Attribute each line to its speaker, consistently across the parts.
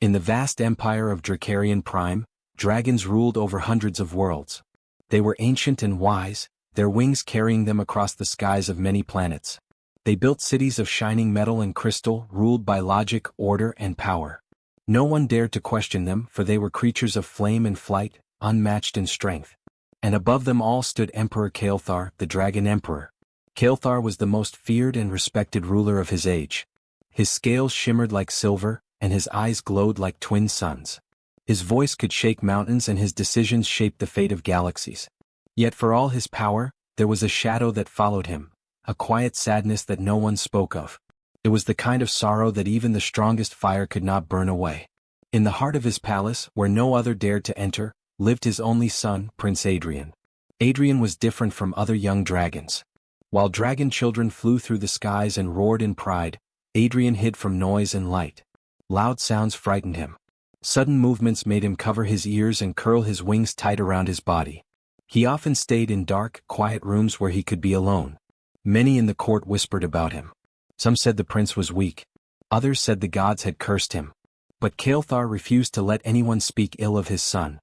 Speaker 1: In the vast empire of Dracarian Prime, dragons ruled over hundreds of worlds. They were ancient and wise, their wings carrying them across the skies of many planets. They built cities of shining metal and crystal, ruled by logic, order, and power. No one dared to question them, for they were creatures of flame and flight, unmatched in strength. And above them all stood Emperor Kael'thar, the Dragon Emperor. Kael'thar was the most feared and respected ruler of his age. His scales shimmered like silver, and his eyes glowed like twin suns. His voice could shake mountains and his decisions shaped the fate of galaxies. Yet for all his power, there was a shadow that followed him, a quiet sadness that no one spoke of. It was the kind of sorrow that even the strongest fire could not burn away. In the heart of his palace, where no other dared to enter, lived his only son, Prince Adrian. Adrian was different from other young dragons. While dragon children flew through the skies and roared in pride, Adrian hid from noise and light. Loud sounds frightened him. Sudden movements made him cover his ears and curl his wings tight around his body. He often stayed in dark, quiet rooms where he could be alone. Many in the court whispered about him. Some said the prince was weak. Others said the gods had cursed him. But Kael'thar refused to let anyone speak ill of his son.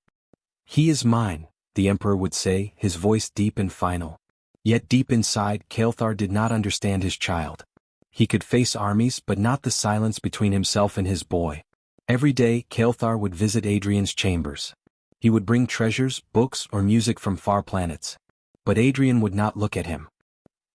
Speaker 1: "He is mine," the emperor would say, his voice deep and final. Yet deep inside, Kael'thar did not understand his child. He could face armies but not the silence between himself and his boy. Every day, Kael'thar would visit Adrian's chambers. He would bring treasures, books, or music from far planets. But Adrian would not look at him.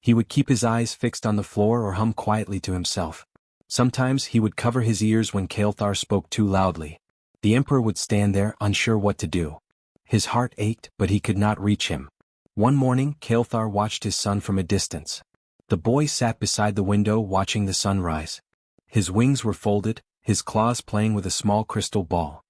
Speaker 1: He would keep his eyes fixed on the floor or hum quietly to himself. Sometimes he would cover his ears when Kael'thar spoke too loudly. The emperor would stand there, unsure what to do. His heart ached, but he could not reach him. One morning, Kael'thar watched his son from a distance. The boy sat beside the window watching the sunrise. His wings were folded, his claws playing with a small crystal ball.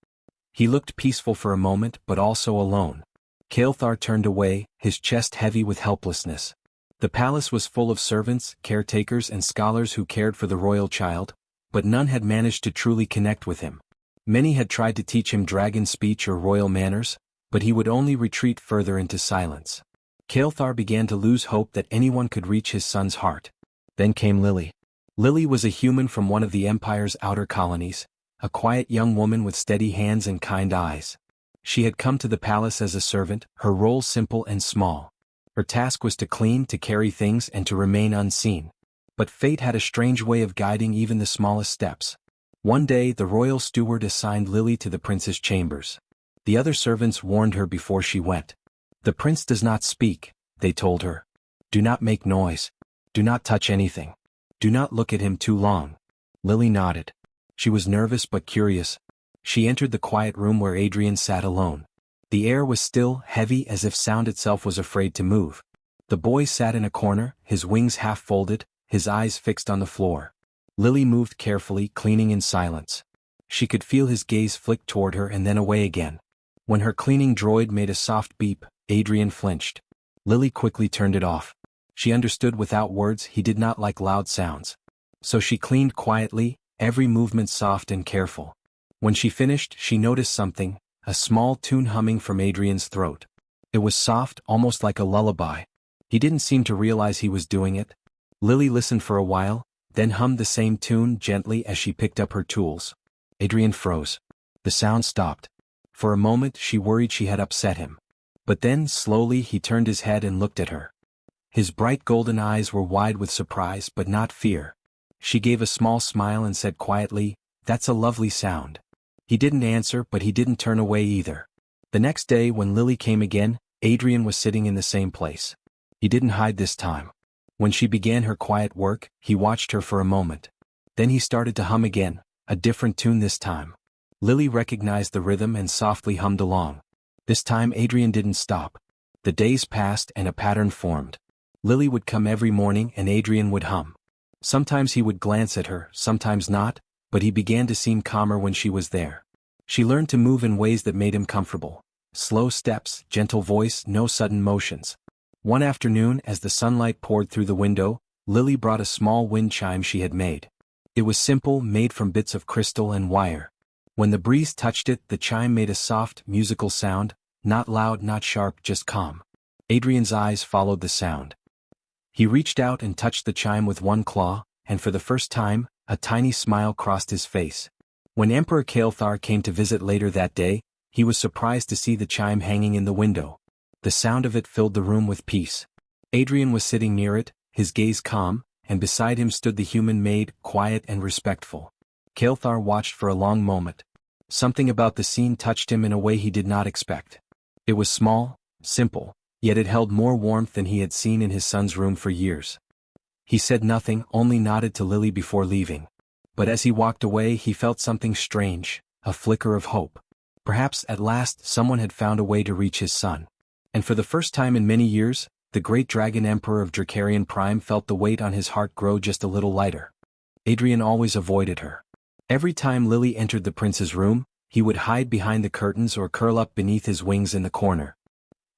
Speaker 1: He looked peaceful for a moment but also alone. Kael'thar turned away, his chest heavy with helplessness. The palace was full of servants, caretakers and scholars who cared for the royal child, but none had managed to truly connect with him. Many had tried to teach him dragon speech or royal manners, but he would only retreat further into silence. Kael'thar began to lose hope that anyone could reach his son's heart. Then came Lily. Lily was a human from one of the Empire's outer colonies, a quiet young woman with steady hands and kind eyes. She had come to the palace as a servant, her role simple and small. Her task was to clean, to carry things, and to remain unseen. But fate had a strange way of guiding even the smallest steps. One day the royal steward assigned Lily to the prince's chambers. The other servants warned her before she went. "The prince does not speak," they told her. "Do not make noise. Do not touch anything. Do not look at him too long." Lily nodded. She was nervous but curious. She entered the quiet room where Adrian sat alone. The air was still, heavy, as if sound itself was afraid to move. The boy sat in a corner, his wings half folded, his eyes fixed on the floor. Lily moved carefully, cleaning in silence. She could feel his gaze flick toward her and then away again. When her cleaning droid made a soft beep, Adrian flinched. Lily quickly turned it off. She understood without words he did not like loud sounds. So she cleaned quietly, every movement soft and careful. When she finished, she noticed something, a small tune humming from Adrian's throat. It was soft, almost like a lullaby. He didn't seem to realize he was doing it. Lily listened for a while, then hummed the same tune gently as she picked up her tools. Adrian froze. The sound stopped. For a moment she worried she had upset him. But then, slowly, he turned his head and looked at her. His bright golden eyes were wide with surprise but not fear. She gave a small smile and said quietly, "That's a lovely sound." He didn't answer, but he didn't turn away either. The next day when Lily came again, Adrian was sitting in the same place. He didn't hide this time. When she began her quiet work, he watched her for a moment. Then he started to hum again, a different tune this time. Lily recognized the rhythm and softly hummed along. This time Adrian didn't stop. The days passed and a pattern formed. Lily would come every morning and Adrian would hum. Sometimes he would glance at her, sometimes not, but he began to seem calmer when she was there. She learned to move in ways that made him comfortable. Slow steps, gentle voice, no sudden motions. One afternoon, as the sunlight poured through the window, Lily brought a small wind chime she had made. It was simple, made from bits of crystal and wire. When the breeze touched it, the chime made a soft, musical sound, not loud, not sharp, just calm. Adrian's eyes followed the sound. He reached out and touched the chime with one claw, and for the first time, a tiny smile crossed his face. When Emperor Kael'thar came to visit later that day, he was surprised to see the chime hanging in the window. The sound of it filled the room with peace. Adrian was sitting near it, his gaze calm, and beside him stood the human maid, quiet and respectful. Kael'thar watched for a long moment. Something about the scene touched him in a way he did not expect. It was small, simple, yet it held more warmth than he had seen in his son's room for years. He said nothing, only nodded to Lily before leaving. But as he walked away he felt something strange, a flicker of hope. Perhaps at last someone had found a way to reach his son. And for the first time in many years, the great dragon emperor of Dracarian Prime felt the weight on his heart grow just a little lighter. Adrian always avoided her. Every time Lily entered the prince's room, he would hide behind the curtains or curl up beneath his wings in the corner.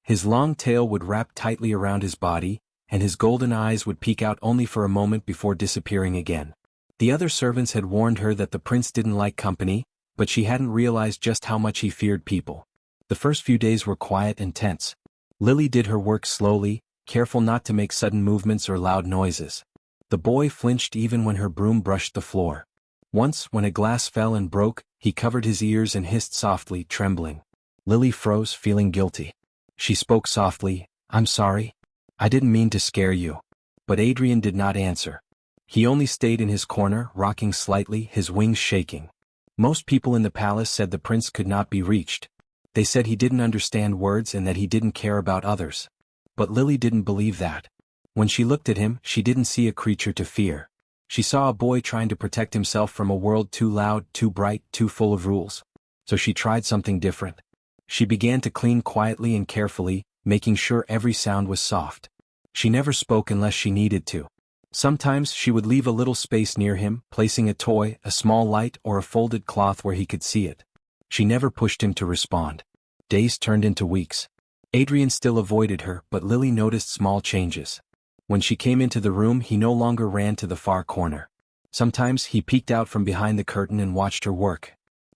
Speaker 1: His long tail would wrap tightly around his body, and his golden eyes would peek out only for a moment before disappearing again. The other servants had warned her that the prince didn't like company, but she hadn't realized just how much he feared people. The first few days were quiet and tense. Lily did her work slowly, careful not to make sudden movements or loud noises. The boy flinched even when her broom brushed the floor. Once, when a glass fell and broke, he covered his ears and hissed softly, trembling. Lily froze, feeling guilty. She spoke softly, "I'm sorry. I didn't mean to scare you." But Adrian did not answer. He only stayed in his corner, rocking slightly, his wings shaking. Most people in the palace said the prince could not be reached. They said he didn't understand words and that he didn't care about others. But Lily didn't believe that. When she looked at him, she didn't see a creature to fear. She saw a boy trying to protect himself from a world too loud, too bright, too full of rules. So she tried something different. She began to clean quietly and carefully, making sure every sound was soft. She never spoke unless she needed to. Sometimes she would leave a little space near him, placing a toy, a small light, or a folded cloth where he could see it. She never pushed him to respond. Days turned into weeks. Adrian still avoided her, but Lily noticed small changes. When she came into the room, he no longer ran to the far corner. Sometimes he peeked out from behind the curtain and watched her work.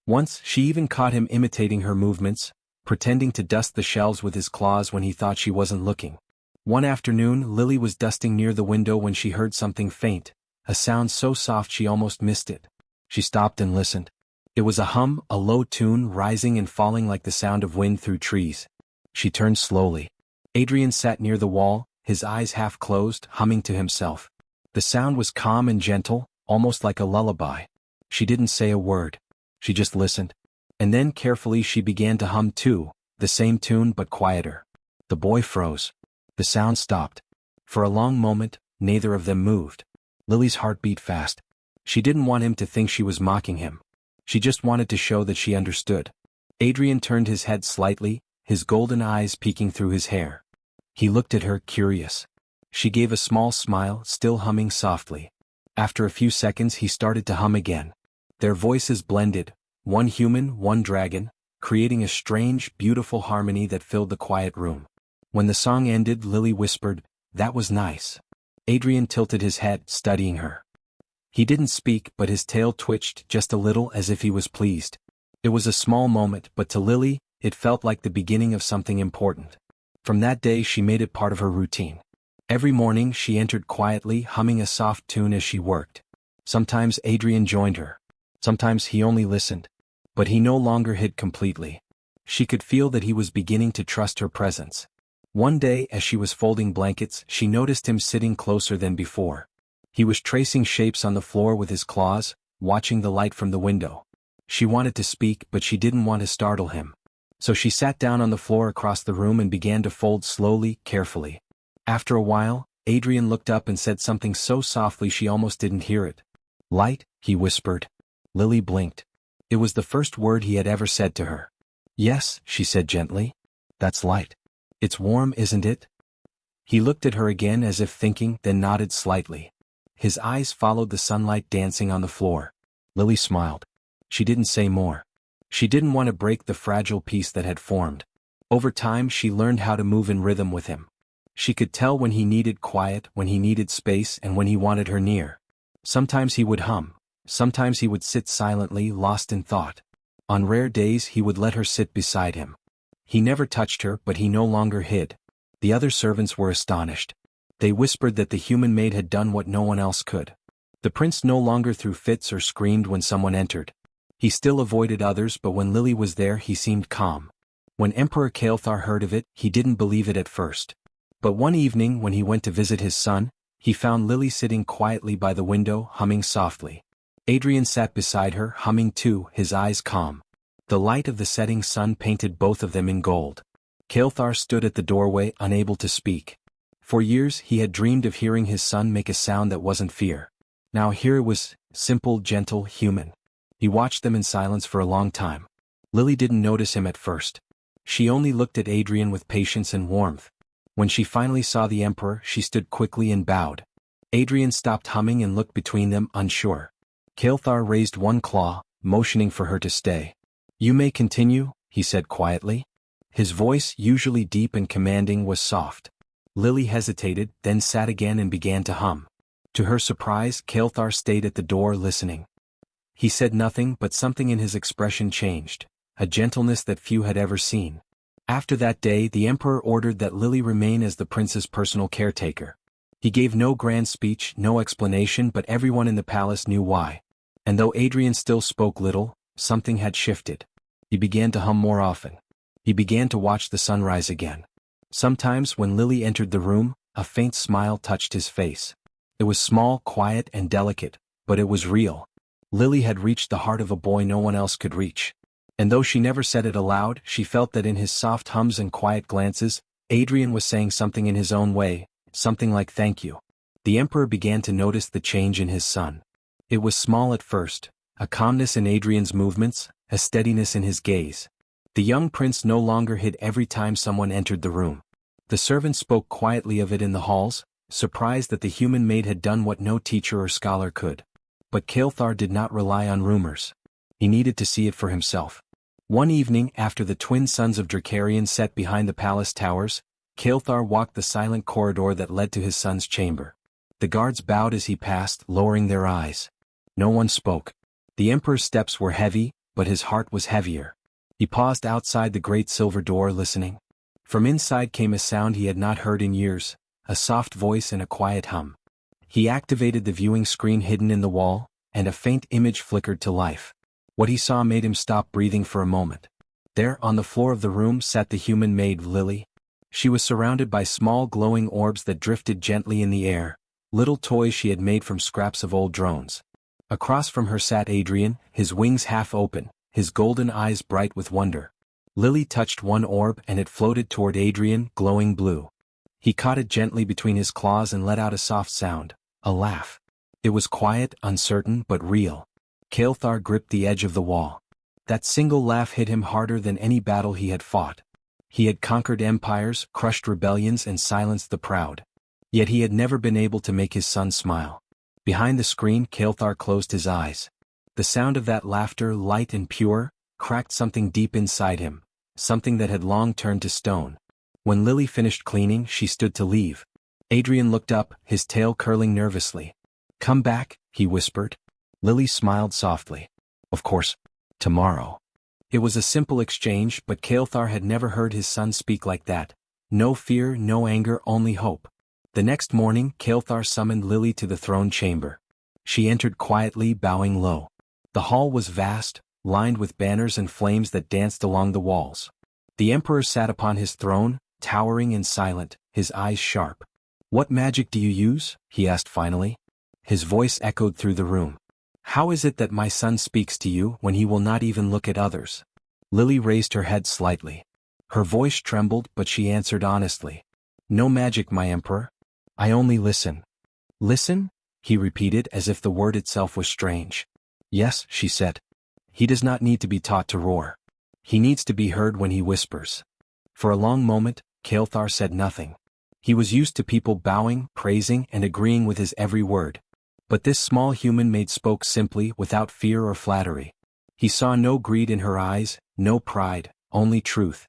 Speaker 1: Once, she even caught him imitating her movements, pretending to dust the shelves with his claws when he thought she wasn't looking. One afternoon, Lily was dusting near the window when she heard something faint, a sound so soft she almost missed it. She stopped and listened. It was a hum, a low tune, rising and falling like the sound of wind through trees. She turned slowly. Adrian sat near the wall, his eyes half closed, humming to himself. The sound was calm and gentle, almost like a lullaby. She didn't say a word. She just listened. And then carefully she began to hum too, the same tune but quieter. The boy froze. The sound stopped. For a long moment, neither of them moved. Lily's heart beat fast. She didn't want him to think she was mocking him. She just wanted to show that she understood. Adrian turned his head slightly, his golden eyes peeking through his hair. He looked at her, curious. She gave a small smile, still humming softly. After a few seconds he started to hum again. Their voices blended, one human, one dragon, creating a strange, beautiful harmony that filled the quiet room. When the song ended, Lily whispered, "That was nice." Adrian tilted his head, studying her. He didn't speak, but his tail twitched just a little as if he was pleased. It was a small moment, but to Lily, it felt like the beginning of something important. From that day she made it part of her routine. Every morning she entered quietly, humming a soft tune as she worked. Sometimes Adrian joined her. Sometimes he only listened. But he no longer hid completely. She could feel that he was beginning to trust her presence. One day, as she was folding blankets, she noticed him sitting closer than before. He was tracing shapes on the floor with his claws, watching the light from the window. She wanted to speak, but she didn't want to startle him. So she sat down on the floor across the room and began to fold slowly, carefully. After a while, Adrian looked up and said something so softly she almost didn't hear it. "Light," he whispered. Lily blinked. It was the first word he had ever said to her. "Yes," she said gently. "That's light. It's warm, isn't it?" He looked at her again as if thinking, then nodded slightly. His eyes followed the sunlight dancing on the floor. Lily smiled. She didn't say more. She didn't want to break the fragile peace that had formed. Over time she learned how to move in rhythm with him. She could tell when he needed quiet, when he needed space, and when he wanted her near. Sometimes he would hum. Sometimes he would sit silently, lost in thought. On rare days he would let her sit beside him. He never touched her, but he no longer hid. The other servants were astonished. They whispered that the human maid had done what no one else could. The prince no longer threw fits or screamed when someone entered. He still avoided others, but when Lily was there he seemed calm. When Emperor Kael'thar heard of it, he didn't believe it at first. But one evening when he went to visit his son, he found Lily sitting quietly by the window, humming softly. Adrian sat beside her, humming too, his eyes calm. The light of the setting sun painted both of them in gold. Kael'thar stood at the doorway, unable to speak. For years he had dreamed of hearing his son make a sound that wasn't fear. Now here it was, simple, gentle, human. He watched them in silence for a long time. Lily didn't notice him at first. She only looked at Adrian with patience and warmth. When she finally saw the Emperor, she stood quickly and bowed. Adrian stopped humming and looked between them, unsure. Kael'thar raised one claw, motioning for her to stay. "You may continue," he said quietly. His voice, usually deep and commanding, was soft. Lily hesitated, then sat again and began to hum. To her surprise, Kael'thar stayed at the door listening. He said nothing, but something in his expression changed, a gentleness that few had ever seen. After that day, the Emperor ordered that Lily remain as the prince's personal caretaker. He gave no grand speech, no explanation, but everyone in the palace knew why. And though Adrian still spoke little, something had shifted. He began to hum more often. He began to watch the sunrise again. Sometimes when Lily entered the room, a faint smile touched his face. It was small, quiet, and delicate, but it was real. Lily had reached the heart of a boy no one else could reach. And though she never said it aloud, she felt that in his soft hums and quiet glances, Adrian was saying something in his own way, something like thank you. The Emperor began to notice the change in his son. It was small at first, a calmness in Adrian's movements, a steadiness in his gaze. The young prince no longer hid every time someone entered the room. The servants spoke quietly of it in the halls, surprised that the human maid had done what no teacher or scholar could. But Kael'thar did not rely on rumors. He needed to see it for himself. One evening, after the twin sons of Dracarion sat behind the palace towers, Kael'thar walked the silent corridor that led to his son's chamber. The guards bowed as he passed, lowering their eyes. No one spoke. The Emperor's steps were heavy, but his heart was heavier. He paused outside the great silver door, listening. From inside came a sound he had not heard in years, a soft voice and a quiet hum. He activated the viewing screen hidden in the wall, and a faint image flickered to life. What he saw made him stop breathing for a moment. There, on the floor of the room, sat the human maid, Lily. She was surrounded by small glowing orbs that drifted gently in the air, little toys she had made from scraps of old drones. Across from her sat Adrian, his wings half open, his golden eyes bright with wonder. Lily touched one orb and it floated toward Adrian, glowing blue. He caught it gently between his claws and let out a soft sound, a laugh. It was quiet, uncertain, but real. Kael'thar gripped the edge of the wall. That single laugh hit him harder than any battle he had fought. He had conquered empires, crushed rebellions, and silenced the proud. Yet he had never been able to make his son smile. Behind the screen, Kael'thar closed his eyes. The sound of that laughter, light and pure, cracked something deep inside him, something that had long turned to stone. When Lily finished cleaning, she stood to leave. Adrian looked up, his tail curling nervously. "Come back," he whispered. Lily smiled softly. "Of course. Tomorrow." It was a simple exchange, but Kael'thar had never heard his son speak like that. No fear, no anger, only hope. The next morning, Kael'thar summoned Lily to the throne chamber. She entered quietly, bowing low. The hall was vast, lined with banners and flames that danced along the walls. The Emperor sat upon his throne, towering and silent, his eyes sharp. "What magic do you use?" he asked finally. His voice echoed through the room. "How is it that my son speaks to you when he will not even look at others?" Lily raised her head slightly. Her voice trembled, but she answered honestly. "No magic, my Emperor. I only listen." "Listen?" he repeated as if the word itself was strange. "Yes," she said. "He does not need to be taught to roar. He needs to be heard when he whispers." For a long moment, Kael'thar said nothing. He was used to people bowing, praising, and agreeing with his every word. But this small human maid spoke simply, without fear or flattery. He saw no greed in her eyes, no pride, only truth.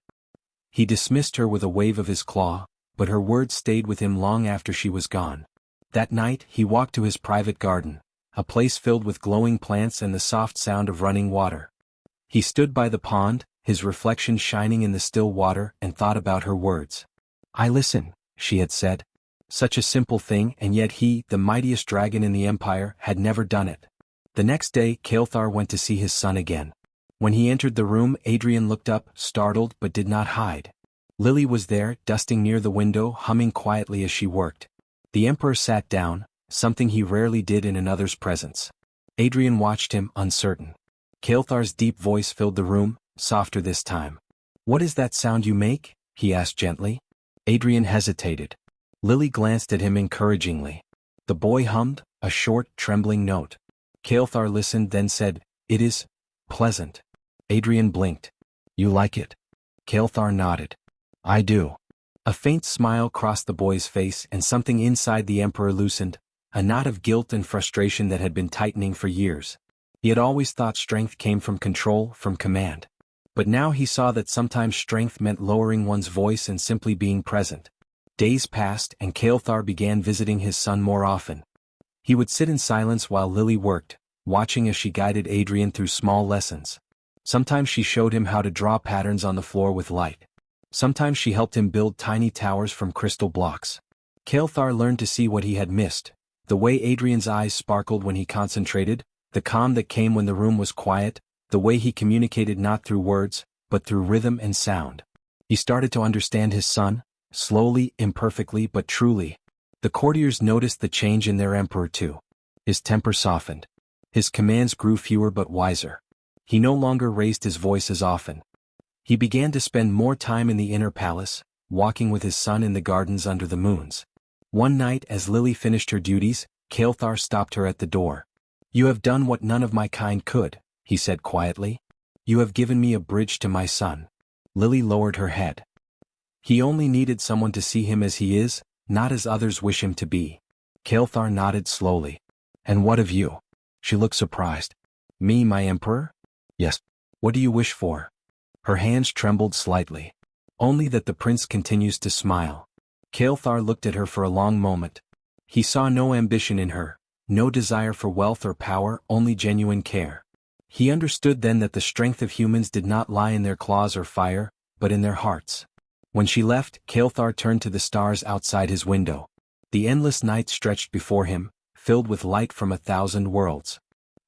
Speaker 1: He dismissed her with a wave of his claw, but her words stayed with him long after she was gone. That night, he walked to his private garden, a place filled with glowing plants and the soft sound of running water. He stood by the pond, his reflection shining in the still water, and thought about her words. "I listen," she had said. Such a simple thing, and yet he, the mightiest dragon in the empire, had never done it. The next day, Kael'thar went to see his son again. When he entered the room, Adrian looked up, startled but did not hide. Lily was there, dusting near the window, humming quietly as she worked. The Emperor sat down, something he rarely did in another's presence. Adrian watched him, uncertain. Kael'thar's deep voice filled the room, softer this time. "What is that sound you make?" he asked gently. Adrian hesitated. Lily glanced at him encouragingly. The boy hummed, a short, trembling note. Kael'thar listened, then said, "It is pleasant." Adrian blinked. "You like it?" Kael'thar nodded. "I do." A faint smile crossed the boy's face and something inside the Emperor loosened, a knot of guilt and frustration that had been tightening for years. He had always thought strength came from control, from command. But now he saw that sometimes strength meant lowering one's voice and simply being present. Days passed and Kael'thar began visiting his son more often. He would sit in silence while Lily worked, watching as she guided Adrian through small lessons. Sometimes she showed him how to draw patterns on the floor with light. Sometimes she helped him build tiny towers from crystal blocks. Kael'thar learned to see what he had missed, the way Adrian's eyes sparkled when he concentrated, the calm that came when the room was quiet, the way he communicated not through words, but through rhythm and sound. He started to understand his son, slowly, imperfectly, but truly. The courtiers noticed the change in their emperor too. His temper softened. His commands grew fewer but wiser. He no longer raised his voice as often. He began to spend more time in the inner palace, walking with his son in the gardens under the moons. One night as Lily finished her duties, Kael'thar stopped her at the door. "You have done what none of my kind could," he said quietly. "You have given me a bridge to my son." Lily lowered her head. "He only needed someone to see him as he is, not as others wish him to be." Kael'thar nodded slowly. "And what of you?" She looked surprised. "Me, my emperor?" "Yes." "What do you wish for?" Her hands trembled slightly. "Only that the prince continues to smile." Kael'thar looked at her for a long moment. He saw no ambition in her, no desire for wealth or power, only genuine care. He understood then that the strength of humans did not lie in their claws or fire, but in their hearts. When she left, Kael'thar turned to the stars outside his window. The endless night stretched before him, filled with light from 1,000 worlds.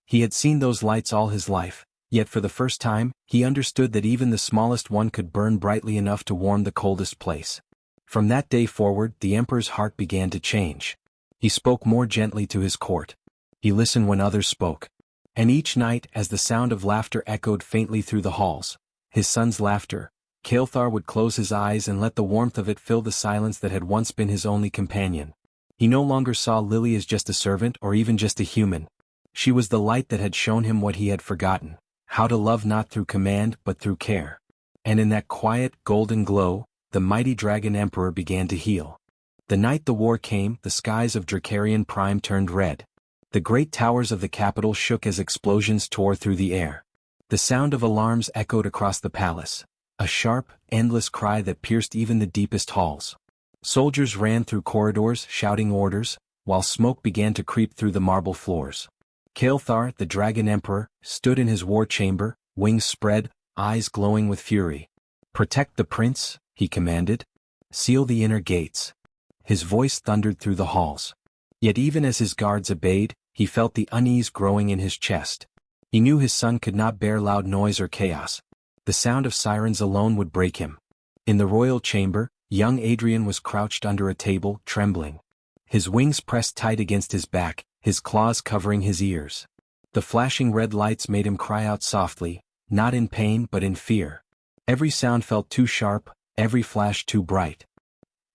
Speaker 1: He had seen those lights all his life, yet for the first time, he understood that even the smallest one could burn brightly enough to warm the coldest place. From that day forward, the emperor's heart began to change. He spoke more gently to his court. He listened when others spoke. And each night, as the sound of laughter echoed faintly through the halls, his son's laughter, Kael'thar would close his eyes and let the warmth of it fill the silence that had once been his only companion. He no longer saw Lily as just a servant or even just a human. She was the light that had shown him what he had forgotten, how to love not through command but through care. And in that quiet, golden glow, the mighty dragon emperor began to heal. The night the war came, the skies of Dracarian Prime turned red. The great towers of the capital shook as explosions tore through the air. The sound of alarms echoed across the palace, a sharp, endless cry that pierced even the deepest halls. Soldiers ran through corridors, shouting orders, while smoke began to creep through the marble floors. Kael'thar, the dragon emperor, stood in his war chamber, wings spread, eyes glowing with fury. "Protect the prince," he commanded. "Seal the inner gates." His voice thundered through the halls. Yet even as his guards obeyed, he felt the unease growing in his chest. He knew his son could not bear loud noise or chaos. The sound of sirens alone would break him. In the royal chamber, young Adrian was crouched under a table, trembling. His wings pressed tight against his back, his claws covering his ears. The flashing red lights made him cry out softly, not in pain but in fear. Every sound felt too sharp, every flash too bright.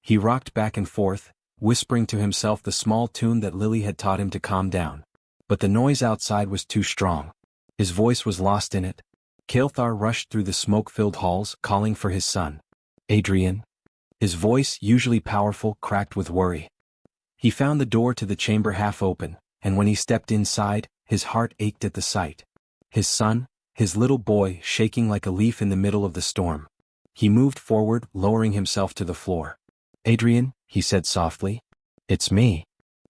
Speaker 1: He rocked back and forth, whispering to himself the small tune that Lily had taught him to calm down. But the noise outside was too strong. His voice was lost in it. Kael'thar rushed through the smoke-filled halls, calling for his son. "Adrian?" His voice, usually powerful, cracked with worry. He found the door to the chamber half open, and when he stepped inside, his heart ached at the sight. His son, his little boy, shaking like a leaf in the middle of the storm. He moved forward, lowering himself to the floor. "Adrian," he said softly. "It's me."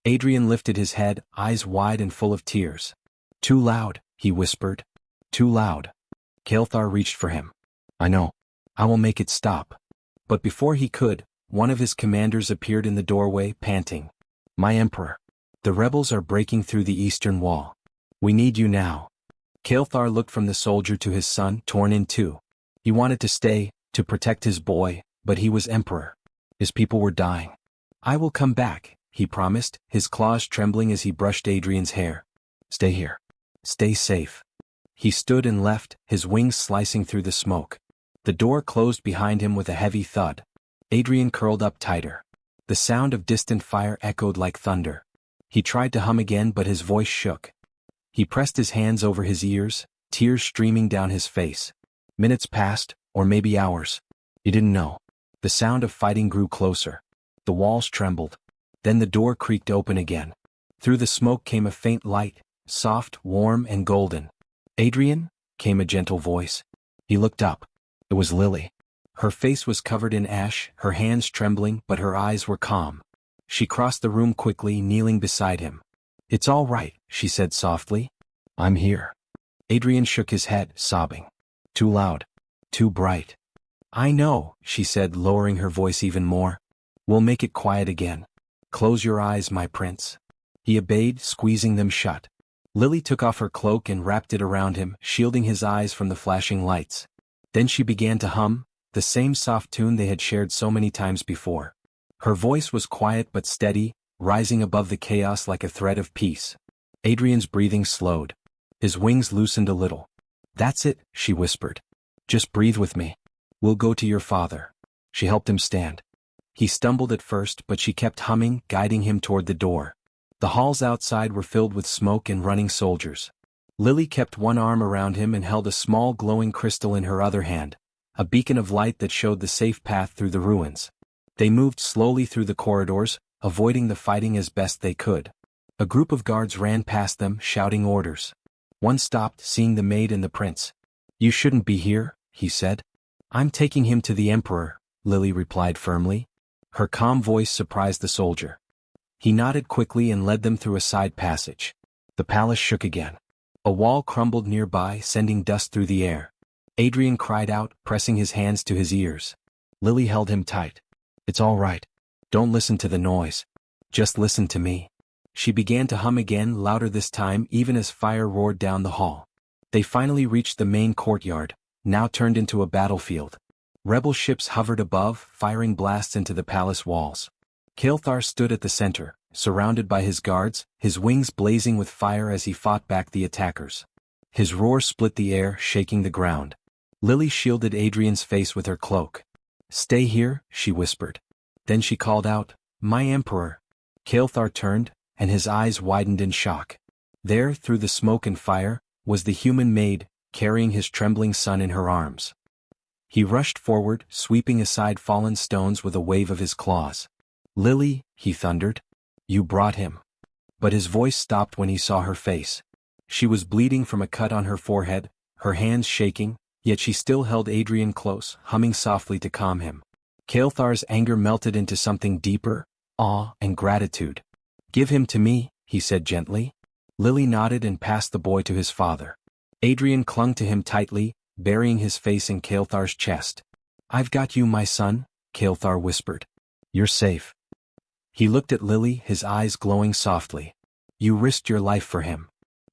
Speaker 1: Adrian lifted his head, eyes wide and full of tears. "Too loud," he whispered. "Too loud." Kael'thar reached for him. "I know. I will make it stop." But before he could, one of his commanders appeared in the doorway, panting. "My emperor. The rebels are breaking through the eastern wall." We need you now. Kael'thar looked from the soldier to his son, torn in two. He wanted to stay, to protect his boy, but he was emperor. His people were dying. I will come back, he promised, his claws trembling as he brushed Adrian's hair. Stay here. Stay safe. He stood and left, his wings slicing through the smoke. The door closed behind him with a heavy thud. Adrian curled up tighter. The sound of distant fire echoed like thunder. He tried to hum again, but his voice shook. He pressed his hands over his ears, tears streaming down his face. Minutes passed, or maybe hours. He didn't know. The sound of fighting grew closer. The walls trembled. Then the door creaked open again. Through the smoke came a faint light, soft, warm, and golden. Adrian? Came a gentle voice. He looked up. It was Lily. Her face was covered in ash, her hands trembling, but her eyes were calm. She crossed the room quickly, kneeling beside him. It's all right, she said softly. I'm here. Adrian shook his head, sobbing. Too loud. Too bright. I know, she said, lowering her voice even more. We'll make it quiet again. Close your eyes, my prince. He obeyed, squeezing them shut. Lily took off her cloak and wrapped it around him, shielding his eyes from the flashing lights. Then she began to hum, the same soft tune they had shared so many times before. Her voice was quiet but steady, rising above the chaos like a thread of peace. Adrian's breathing slowed. His wings loosened a little. That's it, she whispered. Just breathe with me. We'll go to your father. She helped him stand. He stumbled at first, but she kept humming, guiding him toward the door. The halls outside were filled with smoke and running soldiers. Lily kept one arm around him and held a small glowing crystal in her other hand, a beacon of light that showed the safe path through the ruins. They moved slowly through the corridors, avoiding the fighting as best they could. A group of guards ran past them, shouting orders. One stopped, seeing the maid and the prince. You shouldn't be here, he said. I'm taking him to the emperor, Lily replied firmly. Her calm voice surprised the soldier. He nodded quickly and led them through a side passage. The palace shook again. A wall crumbled nearby, sending dust through the air. Adrian cried out, pressing his hands to his ears. Lily held him tight. It's all right. Don't listen to the noise. Just listen to me. She began to hum again, louder this time, even as fire roared down the hall. They finally reached the main courtyard, now turned into a battlefield. Rebel ships hovered above, firing blasts into the palace walls. Kael'thar stood at the center, surrounded by his guards, his wings blazing with fire as he fought back the attackers. His roar split the air, shaking the ground. Lily shielded Adrian's face with her cloak. Stay here, she whispered. Then she called out, My emperor. Kael'thar turned, and his eyes widened in shock. There, through the smoke and fire, was the human maid, carrying his trembling son in her arms. He rushed forward, sweeping aside fallen stones with a wave of his claws. Lily, he thundered. You brought him. But his voice stopped when he saw her face. She was bleeding from a cut on her forehead, her hands shaking, yet she still held Adrian close, humming softly to calm him. Kael'thar's anger melted into something deeper, awe and gratitude. Give him to me, he said gently. Lily nodded and passed the boy to his father. Adrian clung to him tightly, burying his face in Kael'thar's chest. I've got you, my son, Kael'thar whispered. You're safe. He looked at Lily, his eyes glowing softly. You risked your life for him.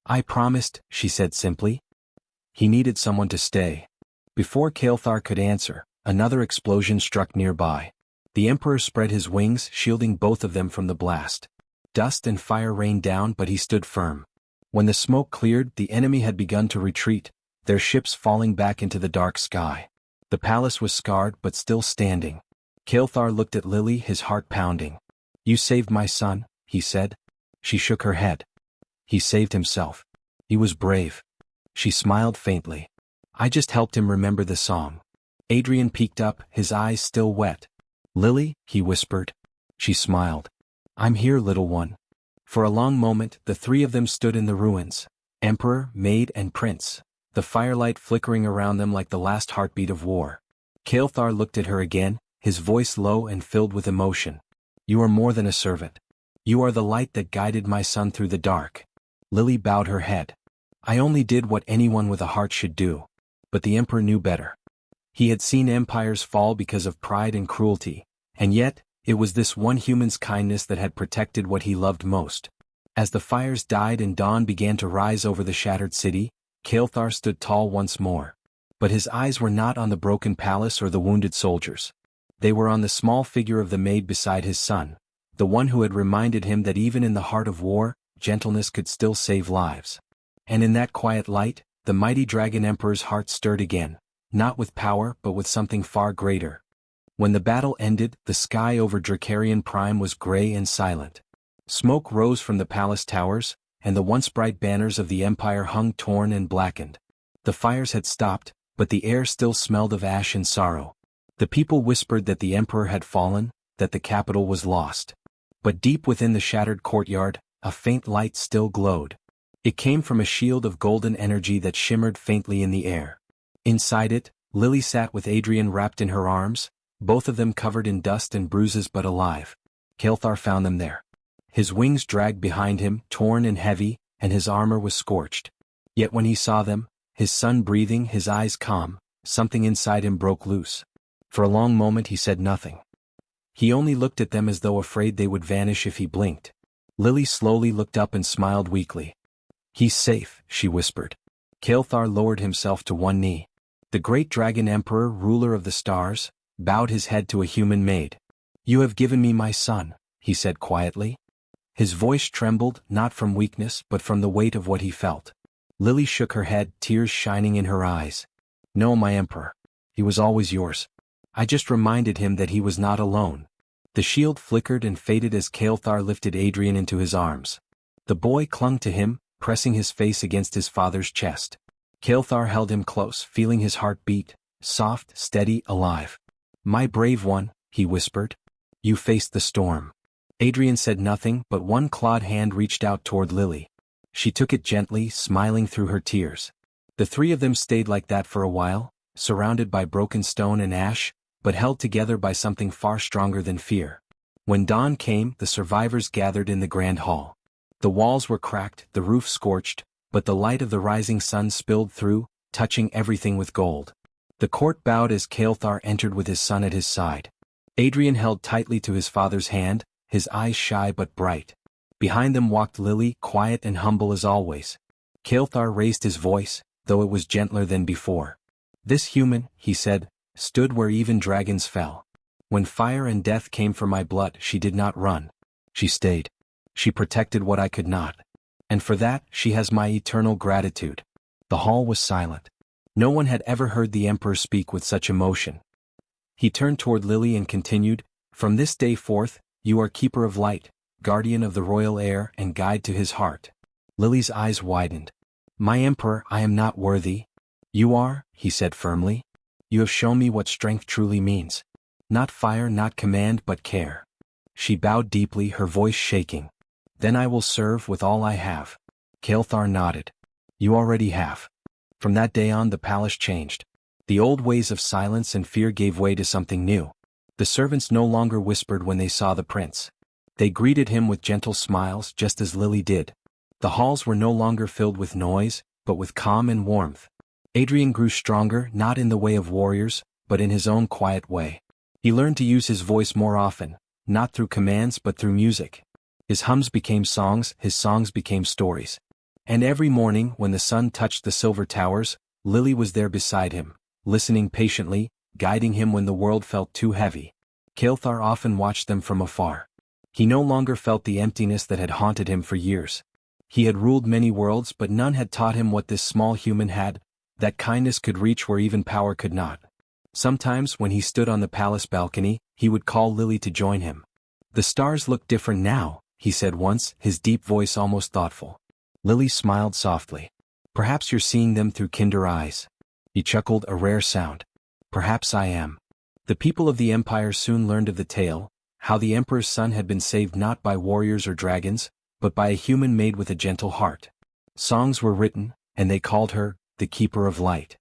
Speaker 1: I promised, she said simply. He needed someone to stay. Before Kael'thar could answer, another explosion struck nearby. The Emperor spread his wings, shielding both of them from the blast. Dust and fire rained down, but he stood firm. When the smoke cleared, the enemy had begun to retreat, their ships falling back into the dark sky. The palace was scarred but still standing. Kael'thar looked at Lily, his heart pounding. You saved my son, he said. She shook her head. He saved himself. He was brave. She smiled faintly. I just helped him remember the song. Adrian peeked up, his eyes still wet. Lily, he whispered. She smiled. I'm here, little one. For a long moment, the three of them stood in the ruins. Emperor, maid, and prince. The firelight flickering around them like the last heartbeat of war. Kael'thar looked at her again, his voice low and filled with emotion. You are more than a servant. You are the light that guided my son through the dark. Lily bowed her head. I only did what anyone with a heart should do. But the emperor knew better. He had seen empires fall because of pride and cruelty, and yet, it was this one human's kindness that had protected what he loved most. As the fires died and dawn began to rise over the shattered city, Kael'thar stood tall once more. But his eyes were not on the broken palace or the wounded soldiers. They were on the small figure of the maid beside his son, the one who had reminded him that even in the heart of war, gentleness could still save lives. And in that quiet light, the mighty Dragon Emperor's heart stirred again, not with power but with something far greater. When the battle ended, the sky over Dracarian Prime was gray and silent. Smoke rose from the palace towers, and the once bright banners of the Empire hung torn and blackened. The fires had stopped, but the air still smelled of ash and sorrow. The people whispered that the Emperor had fallen, that the capital was lost. But deep within the shattered courtyard, a faint light still glowed. It came from a shield of golden energy that shimmered faintly in the air. Inside it, Lily sat with Adrian wrapped in her arms, both of them covered in dust and bruises but alive. Kael'thar found them there. His wings dragged behind him, torn and heavy, and his armor was scorched. Yet when he saw them, his son breathing, his eyes calm, something inside him broke loose. For a long moment he said nothing. He only looked at them as though afraid they would vanish if he blinked. Lily slowly looked up and smiled weakly. "He's safe," she whispered. Kael'thar lowered himself to one knee. The great Dragon Emperor, ruler of the stars, bowed his head to a human maid. "You have given me my son," he said quietly. His voice trembled, not from weakness but from the weight of what he felt. Lily shook her head, tears shining in her eyes. "No, my emperor. He was always yours. I just reminded him that he was not alone." The shield flickered and faded as Kael'thar lifted Adrian into his arms. The boy clung to him, pressing his face against his father's chest. Kael'thar held him close, feeling his heart beat, soft, steady, alive. "My brave one," he whispered. "You faced the storm." Adrian said nothing, but one clawed hand reached out toward Lily. She took it gently, smiling through her tears. The three of them stayed like that for a while, surrounded by broken stone and ash, but held together by something far stronger than fear. When dawn came, the survivors gathered in the grand hall. The walls were cracked, the roof scorched, but the light of the rising sun spilled through, touching everything with gold. The court bowed as Kael'thar entered with his son at his side. Adrian held tightly to his father's hand, his eyes shy but bright. Behind them walked Lily, quiet and humble as always. Kael'thar raised his voice, though it was gentler than before. "This human," he said, "stood where even dragons fell. When fire and death came for my blood, she did not run. She stayed. She protected what I could not. And for that, she has my eternal gratitude." The hall was silent. No one had ever heard the Emperor speak with such emotion. He turned toward Lily and continued, "From this day forth, you are keeper of light, guardian of the royal heir and guide to his heart." Lily's eyes widened. "My emperor, I am not worthy." "You are," he said firmly. "You have shown me what strength truly means. Not fire, not command, but care." She bowed deeply, her voice shaking. "Then I will serve with all I have." Kael'thar nodded. "You already have." From that day on the palace changed. The old ways of silence and fear gave way to something new. The servants no longer whispered when they saw the prince. They greeted him with gentle smiles, just as Lily did. The halls were no longer filled with noise, but with calm and warmth. Adrian grew stronger, not in the way of warriors, but in his own quiet way. He learned to use his voice more often, not through commands but through music. His hums became songs, his songs became stories. And every morning, when the sun touched the silver towers, Lily was there beside him, listening patiently, guiding him when the world felt too heavy. Kael'thar often watched them from afar. He no longer felt the emptiness that had haunted him for years. He had ruled many worlds, but none had taught him what this small human had, that kindness could reach where even power could not. Sometimes, when he stood on the palace balcony, he would call Lily to join him. "The stars look different now," he said once, his deep voice almost thoughtful. Lily smiled softly. "Perhaps you're seeing them through kinder eyes." He chuckled, a rare sound. "Perhaps I am." The people of the Empire soon learned of the tale, how the Emperor's son had been saved not by warriors or dragons, but by a human maid with a gentle heart. Songs were written, and they called her, the Keeper of Light.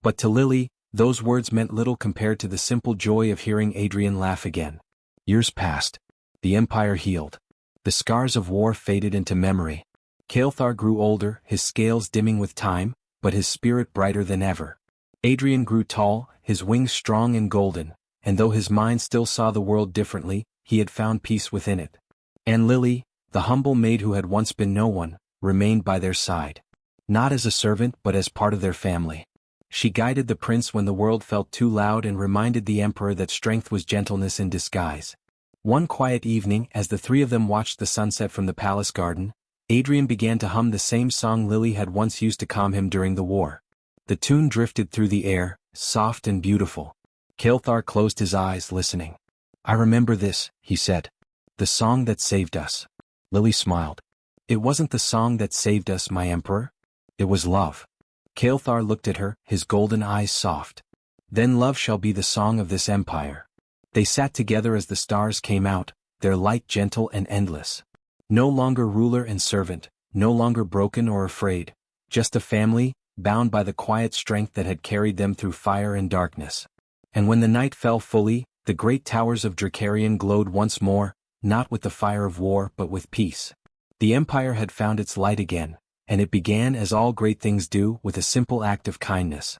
Speaker 1: But to Lily, those words meant little compared to the simple joy of hearing Adrian laugh again. Years passed. The Empire healed. The scars of war faded into memory. Kael'thar grew older, his scales dimming with time, but his spirit brighter than ever. Adrian grew tall, his wings strong and golden, and though his mind still saw the world differently, he had found peace within it. And Lily, The humble maid who had once been no one, remained by their side. Not as a servant but as part of their family. She guided the prince when the world felt too loud and reminded the emperor that strength was gentleness in disguise. One quiet evening, as the three of them watched the sunset from the palace garden, Adrian began to hum the same song Lily had once used to calm him during the war. The tune drifted through the air, soft and beautiful. Kilthar closed his eyes, listening. "I remember this," he said. "The song that saved us." Lily smiled. "It wasn't the song that saved us, my emperor. It was love." Kilthar looked at her, his golden eyes soft. "Then love shall be the song of this empire." They sat together as the stars came out, their light gentle and endless. No longer ruler and servant, no longer broken or afraid, just a family, bound by the quiet strength that had carried them through fire and darkness. And when the night fell fully, the great towers of Dracarion glowed once more, not with the fire of war but with peace. The empire had found its light again, and it began as all great things do, with a simple act of kindness.